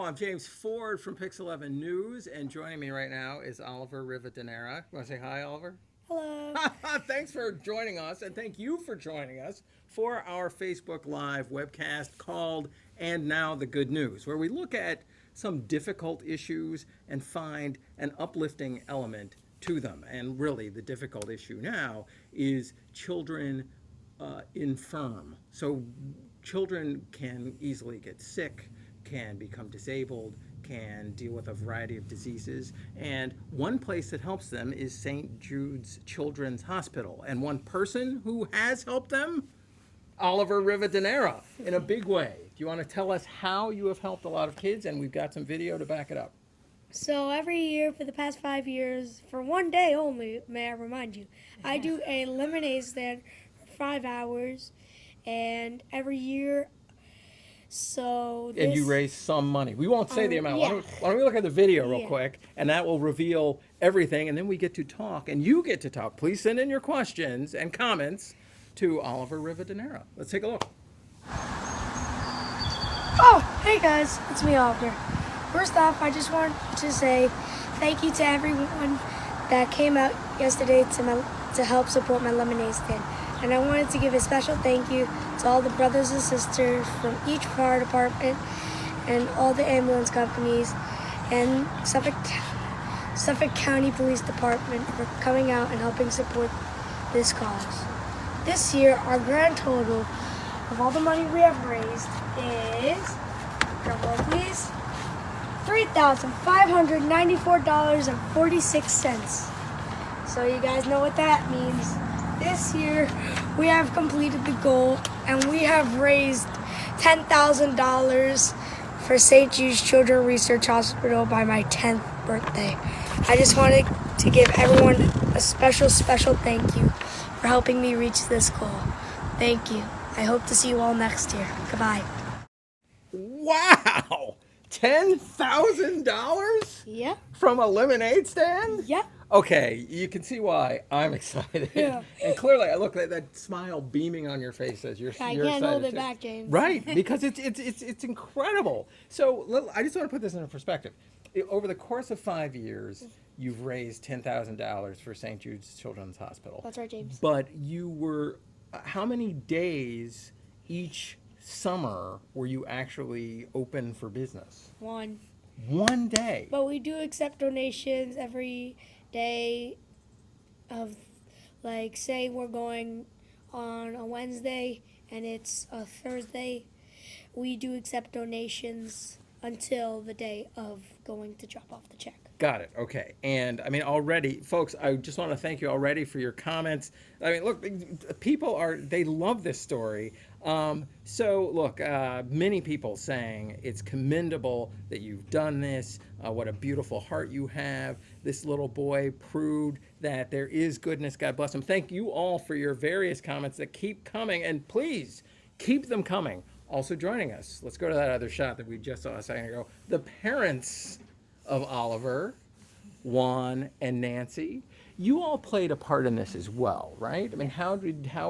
I'm James Ford from Pix 11 News, and joining me right now is Oliver Rivadeneira. You want to say hi, Oliver? Hello. Thanks for joining us, and thank you for joining us for our Facebook Live webcast called And Now the Good News, where we look at some difficult issues and find an uplifting element to them. And really, the difficult issue now is children infirm. So children can easily get sick, can become disabled, can deal with a variety of diseases. And one place that helps them is St. Jude's Children's Hospital. And one person who has helped them, Oliver Rivadeneira, in a big way. Do you want to tell us how you have helped a lot of kids? And we've got some video to back it up. So every year for the past 5 years, for one day only, may I remind you, I do a lemonade stand for 5 hours, and every year, And you raise some money. We won't say the amount. yeah. Why don't we look at the video real Yeah. quick, and that will reveal everything, and then we get to talk, and you get to talk. Please send in your questions and comments to Oliver Rivadeneira. Let's take a look. Oh, hey guys, it's me, Oliver. First off, I just want to say thank you to everyone that came out yesterday to help support my lemonade stand. And I wanted to give a special thank you to all the brothers and sisters from each fire department and all the ambulance companies and Suffolk County Police Department for coming out and helping support this cause. This year, our grand total of all the money we have raised is, drum roll please, $3,594.46. So you guys know what that means. This year, we have completed the goal, and we have raised $10,000 for St. Jude's Children's Research Hospital by my 10th birthday. I just wanted to give everyone a special thank you for helping me reach this goal. Thank you. I hope to see you all next year. Goodbye. Wow! $10,000 Yeah. from a lemonade stand? Yeah. Okay, you can see why I'm excited. Yeah. And clearly, I look at that smile beaming on your face as you're I you're can't hold excited it too. back, James. Right, because it's incredible. So I just want to put this into perspective. Over the course of 5 years, you've raised $10,000 for St. Jude's Children's Hospital. That's right, James. But you were, how many days each summer were you actually open for business? One. One day. But we do accept donations every day of, like, say we're going on a Wednesday and it's a Thursday. We do accept donations until the day of going to drop off the check. Got it. Okay. And I mean, already, folks, I just want to thank you already for your comments. I mean, look, they love this story. So, look, many people saying it's commendable that you've done this. What a beautiful heart you have. This little boy proved that there is goodness. God bless him. Thank you all for your various comments that keep coming. And please keep them coming. Also joining us, let's go to that other shot that we just saw a second ago. The parents of Oliver, Juan and Nancy, you all played a part in this as well, right? I mean, how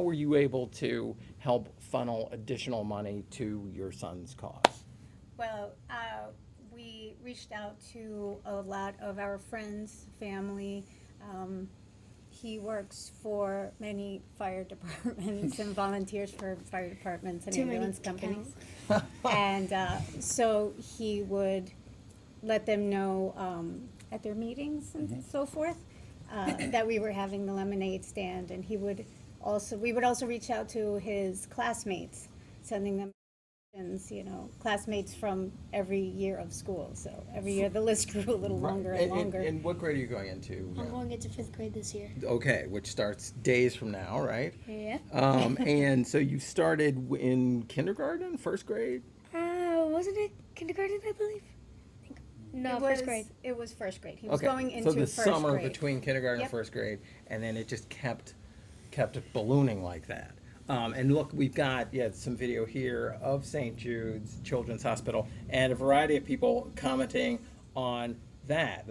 were you able to help funnel additional money to your son's cause? Well, we reached out to a lot of our friends, family. He works for many fire departments and volunteers for fire departments and Too many ambulance to companies. And so he would let them know at their meetings and so forth that we were having the lemonade stand. And we would also reach out to his classmates, sending them, classmates from every year of school. So every year the list grew a little longer and longer. And what grade are you going into? I'm going into 5th grade this year. Okay, which starts days from now, right? Yeah. And so you started in kindergarten, first grade? Wasn't it kindergarten, I believe? No, It first was- grade. It was first grade. He was Okay, going into so the first summer grade. between kindergarten and Yep. first grade, and then it just kept ballooning like that. And look, we've got some video here of St. Jude's Children's Hospital and a variety of people commenting on that.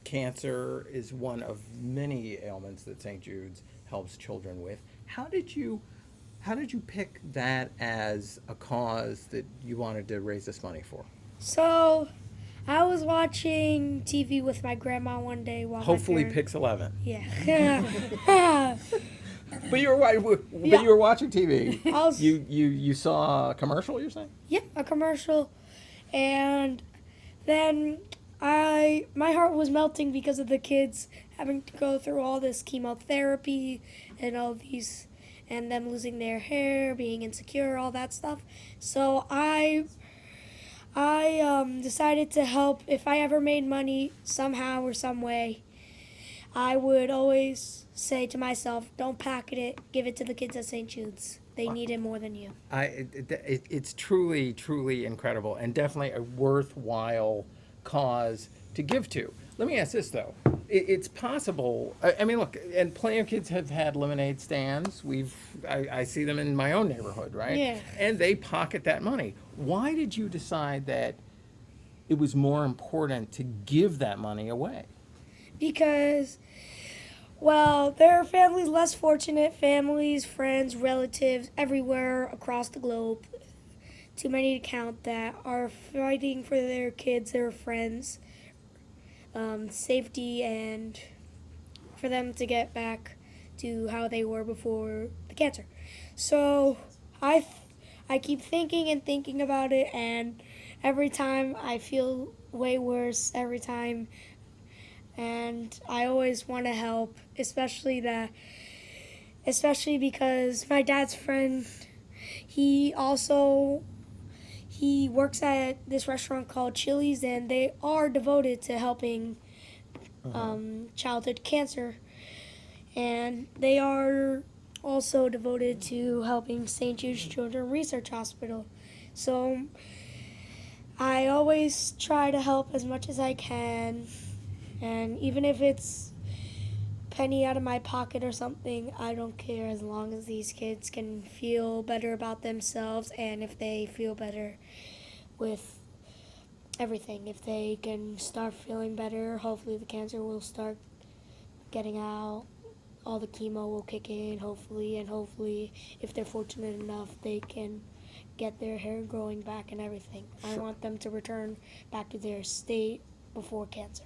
Cancer is one of many ailments that St. Jude's helps children with. How did you How did you pick that as a cause that you wanted to raise this money for? So, I was watching TV with my grandma one day while Hopefully, my parents, Pix11. yeah. But you were Yeah. you were watching TV. I was- You saw a commercial. You're saying? Yeah, a commercial, and then my heart was melting because of the kids having to go through all this chemotherapy and all these, and them losing their hair, being insecure, all that stuff. So I decided to help. If I ever made money somehow or some way, I would always say to myself, "Don't packet it. Give it to the kids at St. Jude's. They need it more than you." It's truly, truly incredible, and definitely a worthwhile cause to give to. Let me ask this though: it's possible. I mean, look, and plenty of kids have had lemonade stands. I see them in my own neighborhood, right? Yeah. And they pocket that money. Why did you decide that it was more important to give that money away? Because, well, there are families, less fortunate families, friends, relatives, everywhere across the globe, too many to count, that are fighting for their kids, their friends, safety, and for them to get back to how they were before the cancer. So I keep thinking and thinking about it, and every time I feel way worse, every time, and I always want to help, especially because my dad's friend, he works at this restaurant called Chili's, and they are devoted to helping childhood cancer, and they are also devoted to helping St. Jude's Children's Research Hospital. So I always try to help as much as I can. And even if it's penny out of my pocket or something, I don't care, as long as these kids can feel better about themselves, and if they feel better with everything. If they can start feeling better, hopefully the cancer will start getting out. All the chemo will kick in, hopefully, and hopefully if they're fortunate enough, they can get their hair growing back and everything. I want them to return back to their state before cancer.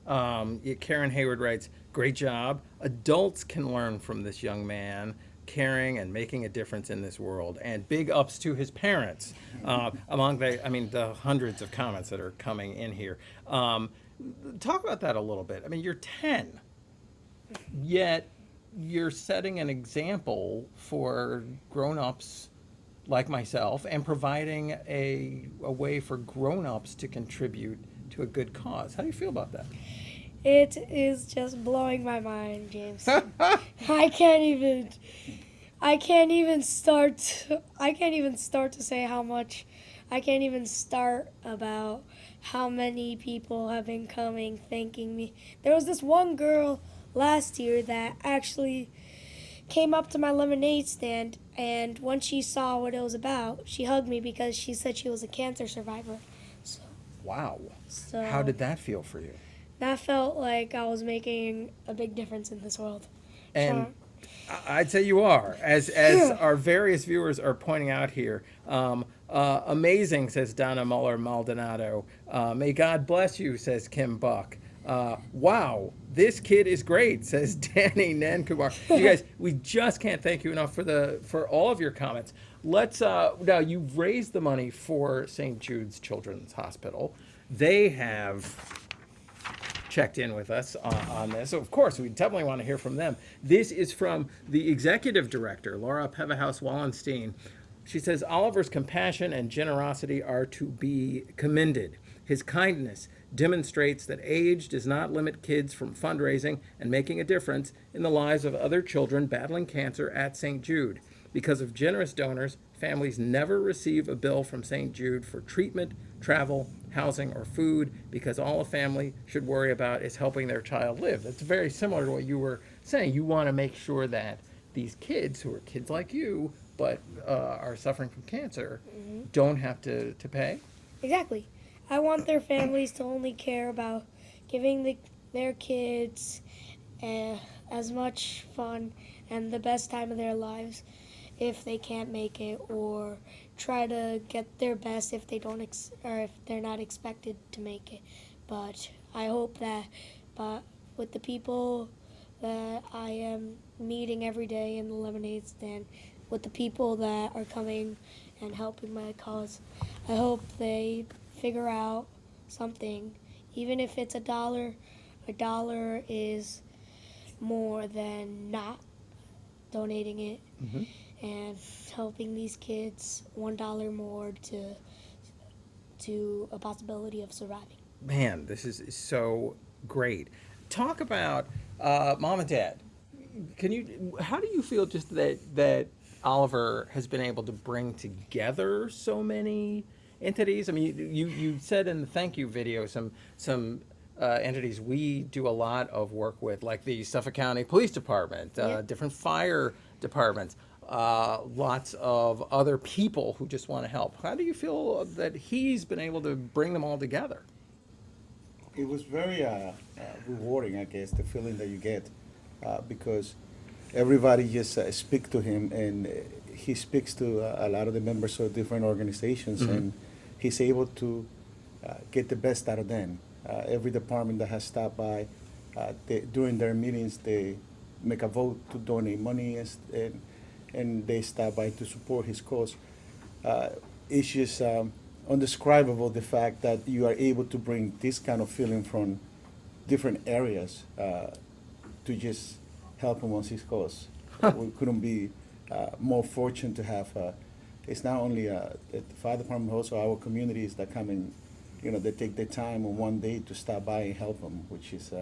Karen Hayward writes, "Great job. Adults can learn from this young man, caring and making a difference in this world." And big ups to his parents. Among the hundreds of comments that are coming in here. Talk about that a little bit. I mean, you're 10, yet you're setting an example for grown-ups like myself and providing a way for grown-ups to contribute to a good cause. How do you feel about that? It is just blowing my mind, James. I can't even start to say how much. I can't even start about how many people have been coming thanking me. There was this one girl last year that actually came up to my lemonade stand, and when she saw what it was about, she hugged me because she said she was a cancer survivor. Wow. So How did that feel for you? that felt like I was making a big difference in this world. And I'd say you are, as our various viewers are pointing out here. Amazing, says Donna Muller Maldonado. May God bless you, says Kim Buck. Wow, this kid is great, says Danny Nankumar. You guys, we just can't thank you enough for all of your comments. Let's now, you've raised the money for St. Jude's Children's Hospital. They have checked in with us on this. So of course, we definitely want to hear from them. This is from the executive director, Laura Pevahouse Wallenstein. She says, "Oliver's compassion and generosity are to be commended. His kindness demonstrates that age does not limit kids from fundraising and making a difference in the lives of other children battling cancer at St. Jude. Because of generous donors, families never receive a bill from St. Jude for treatment, travel, housing, or food, because all a family should worry about is helping their child live." That's very similar to what you were saying. You want to make sure that these kids, who are kids like you, but are suffering from cancer, don't have to pay. Exactly. I want their families to only care about giving their kids as much fun and the best time of their lives. if they can't make it, or try to get their best if they don't or if they're not expected to make it. But I hope that with the people that I am meeting every day in the lemonade stand, with the people that are coming and helping my cause, I hope they figure out something. Even if it's $1, $1 is more than not donating it. And helping these kids $1 more to a possibility of surviving. Man, this is so great. Talk about mom and dad. How do you feel just that Oliver has been able to bring together so many entities? I mean, you said in the thank you video some entities we do a lot of work with, like the Suffolk County Police Department, different fire departments, lots of other people who just want to help. How do you feel that he's been able to bring them all together? It was very rewarding, I guess, the feeling that you get, because everybody just speak to him, and he speaks to a lot of the members of different organizations, and he's able to get the best out of them. Every department that has stopped by, during their meetings, they make a vote to donate money, and they stop by to support his cause. It's just undescribable, the fact that you are able to bring this kind of feeling from different areas to just help him on his cause. We couldn't be more fortunate to have. It's not only the fire department, also our communities that come in. They take their time on one day to stop by and help him, which is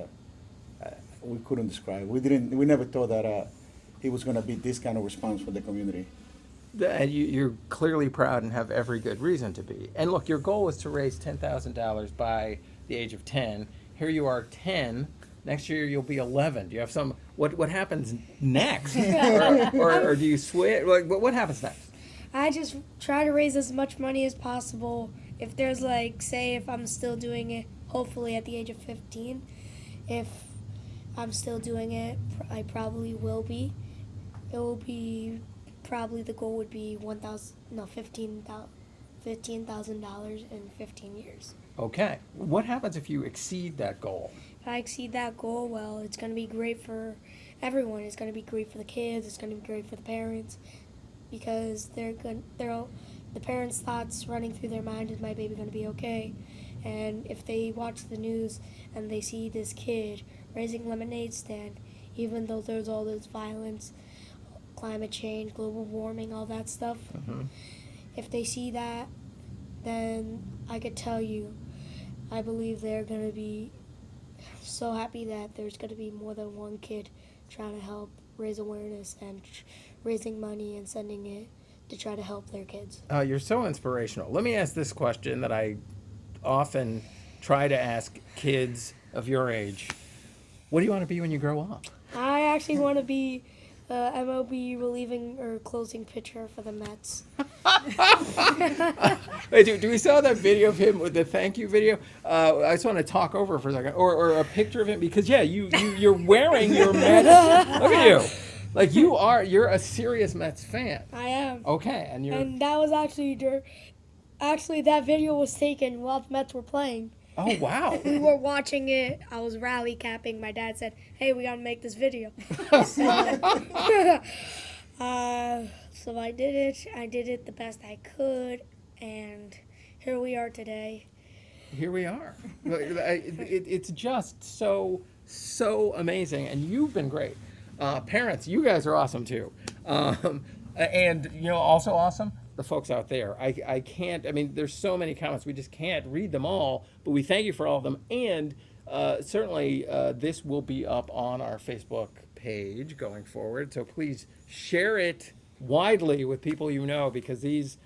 we couldn't describe. We never thought that it was going to be this kind of response from the community. And you're clearly proud and have every good reason to be. And look, your goal was to raise $10,000 by the age of 10. Here you are 10. Next year you'll be 11. Do you have some, what happens next? or do you switch? Like, what happens next? I just try to raise as much money as possible. If there's say if I'm still doing it, hopefully at the age of 15, if I'm still doing it, I probably will be. It will be probably the goal would be $15,000 in 15 years. Okay. What happens if you exceed that goal? If I exceed that goal, well, it's going to be great for everyone. It's going to be great for the kids. It's going to be great for the parents, because the parents' thoughts running through their mind, is my baby going to be okay? And if they watch the news and they see this kid raising lemonade stand, even though there's all this violence, climate change, global warming, all that stuff, if they see that, then I could tell you, I believe they're going to be so happy that there's going to be more than one kid trying to help raise awareness and raising money and sending it to try to help their kids. You're so inspirational. Let me ask this question that I often try to ask kids of your age. What do you want to be when you grow up? I actually want to be MLB relieving or closing pitcher for the Mets. Hey, do we saw that video of him with the thank you video? I just want to talk over for a second, or a picture of him, because you're wearing your Mets. Look at you, like you're a serious Mets fan. I am. Okay, and that was actually that video was taken while the Mets were playing. Oh wow. We were watching it. I was rally capping. My dad said, "Hey, we gotta make this video." So I did it. I did it the best I could, and here we are today. Here we are. It's just so amazing, and you've been great. Parents, you guys are awesome too, and also awesome, the folks out there. I can't. I mean, there's so many comments. We just can't read them all, but we thank you for all of them, and certainly this will be up on our Facebook page going forward. So please share it widely with people you know, because these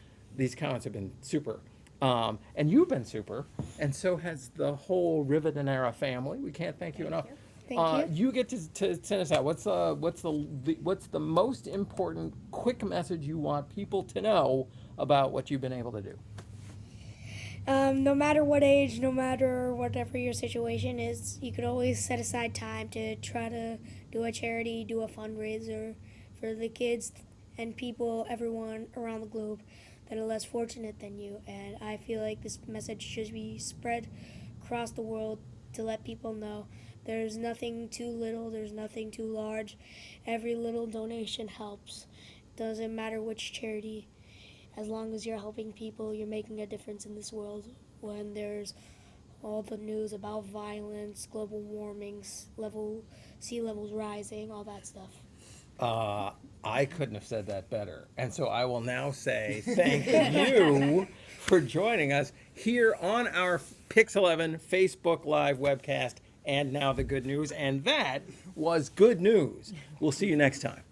comments have been super. And you've been super, and so has the whole Rivadeneira family. We can't thank you enough. Thank you. You get to send us out. What's the most important quick message you want people to know about what you've been able to do? No matter what age, no matter whatever your situation is, you could always set aside time to try to do a charity, do a fundraiser for the kids, and people, everyone around the globe that are less fortunate than you. And I feel like this message should be spread across the world to let people know there's nothing too little, there's nothing too large. Every little donation helps. Doesn't matter which charity. As long as you're helping people, you're making a difference in this world. When there's all the news about violence, global warming, sea levels rising, all that stuff. I couldn't have said that better. And so I will now say thank you for joining us here on our Pix 11 Facebook Live webcast and now the good news. And that was good news. We'll see you next time.